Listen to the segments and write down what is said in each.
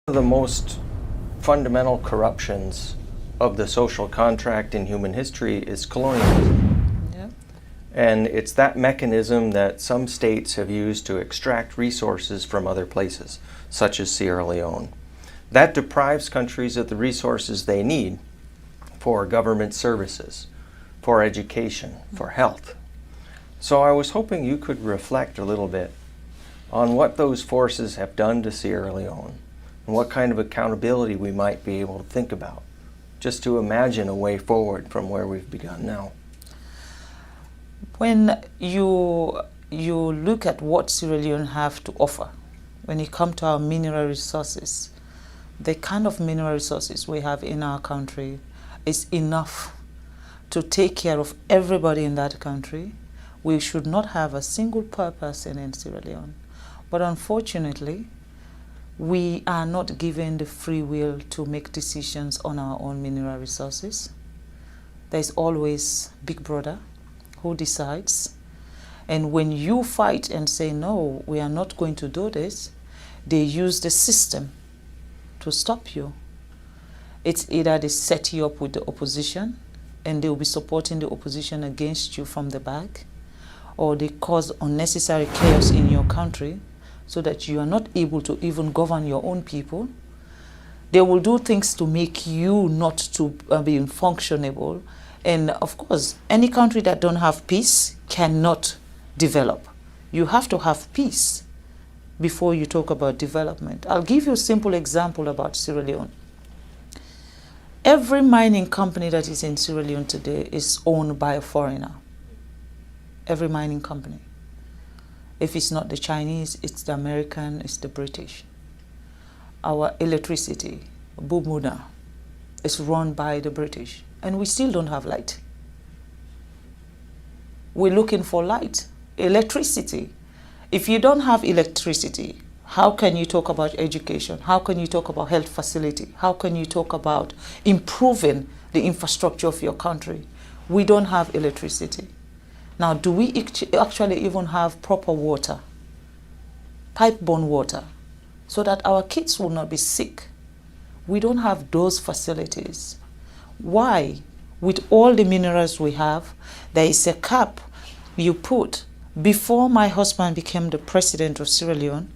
One of the most fundamental corruptions of the social contract in human history is colonialism. Yeah. And it's that mechanism that some states have used to extract resources from other places, such as Sierra Leone. That deprives countries of the resources they need for government services, for education, for health. So I was hoping you could reflect a little bit on what those forces have done to Sierra Leone and what kind of accountability we might be able to think about, just to imagine a way forward from where we've begun now. When you look at what Sierra Leone have to offer, when it comes to our mineral resources, the kind of mineral resources we have in our country is enough to take care of everybody in that country. We should not have a single poor person in Sierra Leone. But unfortunately, we are not given the free will to make decisions on our own mineral resources. There's always Big Brother who decides. And when you fight and say, no, we are not going to do this, they use the system to stop you. It's either they set you up with the opposition and they'll be supporting the opposition against you from the back, or they cause unnecessary chaos in your country so that you are not able to even govern your own people. They will do things to make you not to be functionable. And of course, any country that don't have peace cannot develop. You have to have peace before you talk about development. I'll give you a simple example about Sierra Leone. Every mining company that is in Sierra Leone today is owned by a foreigner. Every mining company. If it's not the Chinese, it's the American, it's the British. Our electricity, Bumuna, is run by the British, and we still don't have light. We're looking for light, electricity. If you don't have electricity, how can you talk about education? How can you talk about health facility? How can you talk about improving the infrastructure of your country? We don't have electricity. Now, do we actually even have proper water, pipe-borne water, so that our kids will not be sick? We don't have those facilities. Why? With all the minerals we have, there is a cap you put. Before my husband became the president of Sierra Leone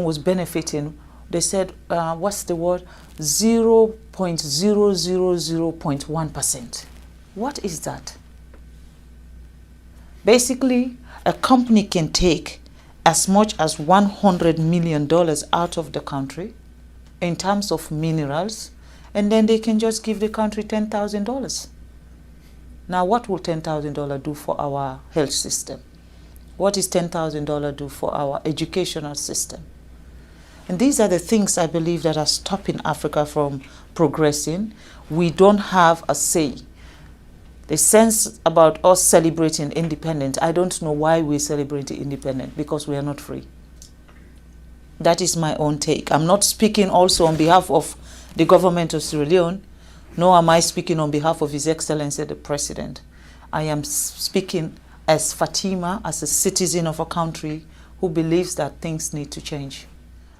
was benefiting, they said, what's the word? 0.000.1%. What is that? Basically, a company can take as much as $100 million out of the country in terms of minerals, and then they can just give the country $10,000. Now, what will $10,000 do for our health system? What is $10,000 do for our educational system? And these are the things I believe that are stopping Africa from progressing. We don't have a say. The sense about us celebrating independence, I don't know why we celebrate independence, because we are not free. That is my own take. I'm not speaking also on behalf of the government of Sierra Leone, nor am I speaking on behalf of His Excellency the President. I am speaking as Fatima, as a citizen of a country who believes that things need to change.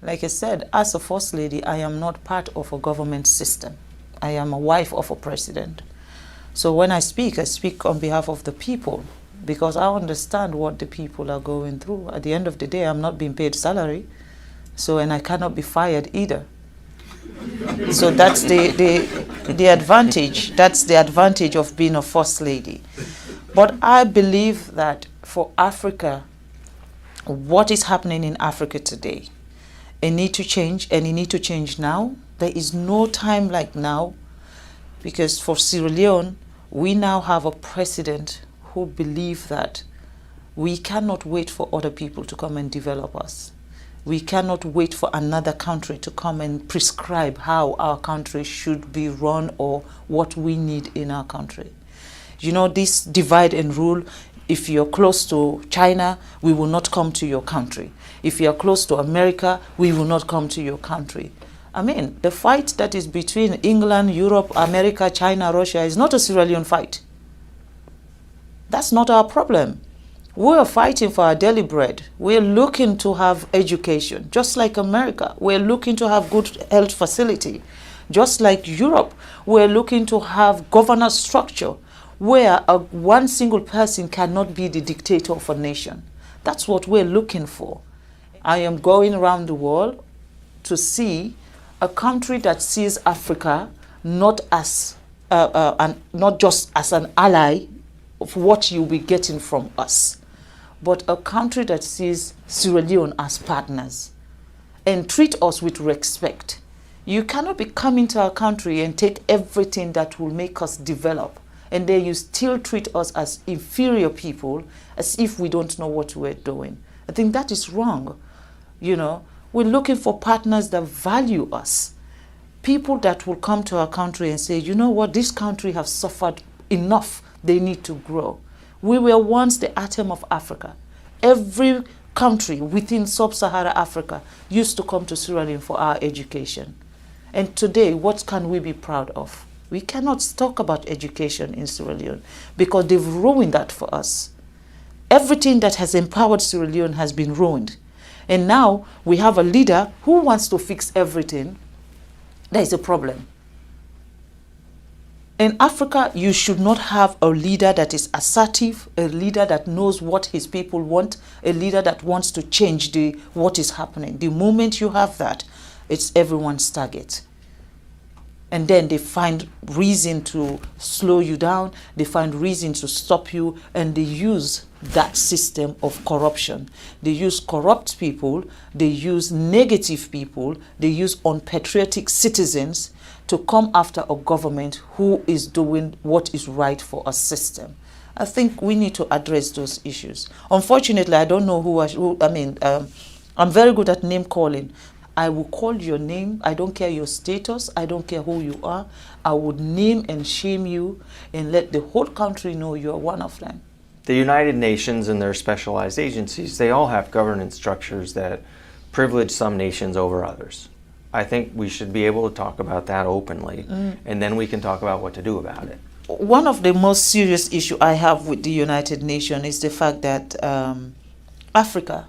Like I said, as a First Lady, I am not part of a government system. I am a wife of a president. So when I speak on behalf of the people, because I understand what the people are going through. At the end of the day, I'm not being paid salary, and I cannot be fired either. So that's the advantage. That's the advantage of being a First Lady. But I believe that for Africa, what is happening in Africa today, it needs to change, and it needs to change now. There is no time like now, because for Sierra Leone, we now have a president who believes that we cannot wait for other people to come and develop us. We cannot wait for another country to come and prescribe how our country should be run or what we need in our country. You know, this divide and rule, if you're close to China, we will not come to your country. If you're close to America, we will not come to your country. I mean, the fight that is between England, Europe, America, China, Russia is not a Sierra Leone fight. That's not our problem. We're fighting for our daily bread. We're looking to have education, just like America. We're looking to have good health facility, just like Europe. We're looking to have governance structure where one single person cannot be the dictator of a nation. That's what we're looking for. I am going around the world to see a country that sees Africa not as not just as an ally of what you'll be getting from us, but a country that sees Sierra Leone as partners and treat us with respect. You cannot be coming to our country and take everything that will make us develop, and then you still treat us as inferior people, as if we don't know what we're doing. I think that is wrong. You know, we're looking for partners that value us. People that will come to our country and say, you know what, this country has suffered enough, they need to grow. We were once the atom of Africa. Every country within sub-Saharan Africa used to come to Sierra Leone for our education. And today, what can we be proud of? We cannot talk about education in Sierra Leone because they've ruined that for us. Everything that has empowered Sierra Leone has been ruined. And now we have a leader who wants to fix everything. There is a problem. In Africa, you should not have a leader that is assertive, a leader that knows what his people want, a leader that wants to change what is happening. The moment you have that, it's everyone's target. And then they find reason to slow you down, they find reason to stop you, and they use that system of corruption. They use corrupt people, they use negative people, they use unpatriotic citizens to come after a government who is doing what is right for a system. I think we need to address those issues. Unfortunately, I don't know I'm very good at name calling. I will call your name. I don't care your status. I don't care who you are. I would name and shame you and let the whole country know you're one of them. The United Nations and their specialized agencies, they all have governance structures that privilege some nations over others. I think we should be able to talk about that openly, and then we can talk about what to do about it. One of the most serious issues I have with the United Nations is the fact that Africa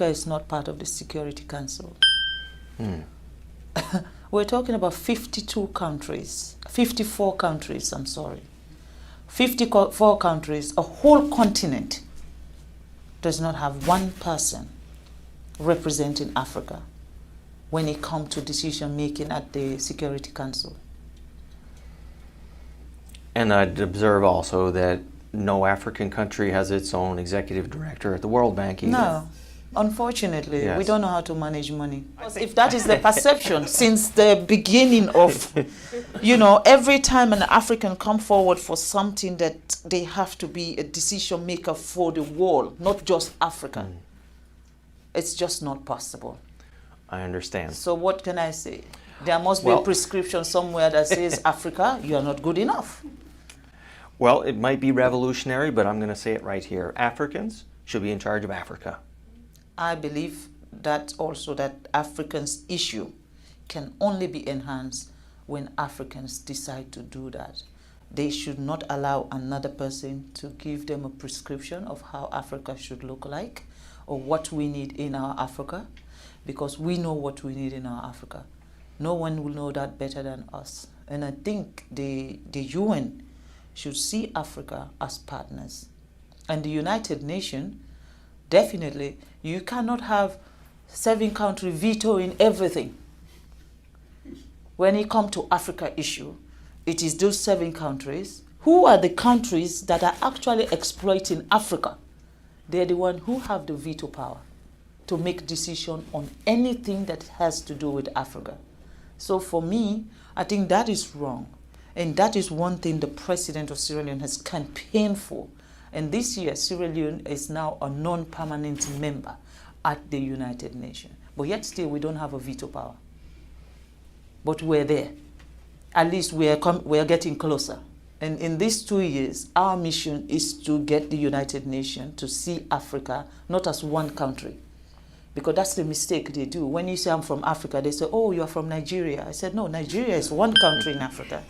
is not part of the Security Council. We're talking about 54 countries, I'm sorry. 54 countries, a whole continent does not have one person representing Africa when it comes to decision making at the Security Council. And I'd observe also that no African country has its own executive director at the World Bank either. No. Unfortunately, Yes. we don't know how to manage money. If that is the perception since the beginning of, every time an African come forward for something that they have to be a decision maker for the world, not just Africa. It's just not possible. I understand. So what can I say? There must be a prescription somewhere that says, Africa, you are not good enough. Well, it might be revolutionary, but I'm going to say it right here. Africans should be in charge of Africa. I believe that also that Africans' issue can only be enhanced when Africans decide to do that. They should not allow another person to give them a prescription of how Africa should look like or what we need in our Africa, because we know what we need in our Africa. No one will know that better than us. And I think the UN should see Africa as partners. And the United Nations, definitely, you cannot have 7 countries vetoing everything. When it comes to Africa issue, it is those 7 countries. Who are the countries that are actually exploiting Africa? They're the ones who have the veto power to make decision on anything that has to do with Africa. So for me, I think that is wrong. And that is one thing the president of Sierra Leone has campaigned for. And this year, Sierra Leone is now a non-permanent member at the United Nations. But yet still, we don't have a veto power. But we're there. At least we are getting closer. And in these 2 years, our mission is to get the United Nations to see Africa not as one country. Because that's the mistake they do. When you say I'm from Africa, they say, oh, you're from Nigeria. I said, no, Nigeria is one country in Africa.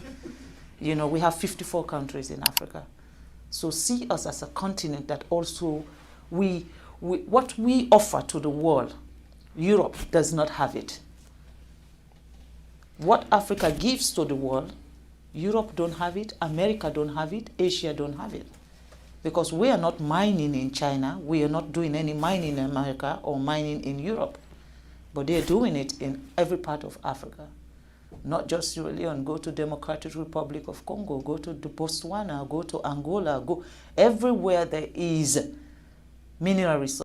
We have 54 countries in Africa. So see us as a continent that also what we offer to the world, Europe does not have it. What Africa gives to the world, Europe don't have it, America don't have it, Asia don't have it. Because we are not mining in China, we are not doing any mining in America or mining in Europe. But they're doing it in every part of Africa. Not just Sierra Leone, go to Democratic Republic of Congo, go to Botswana, go to Angola, go everywhere there is mineral resources.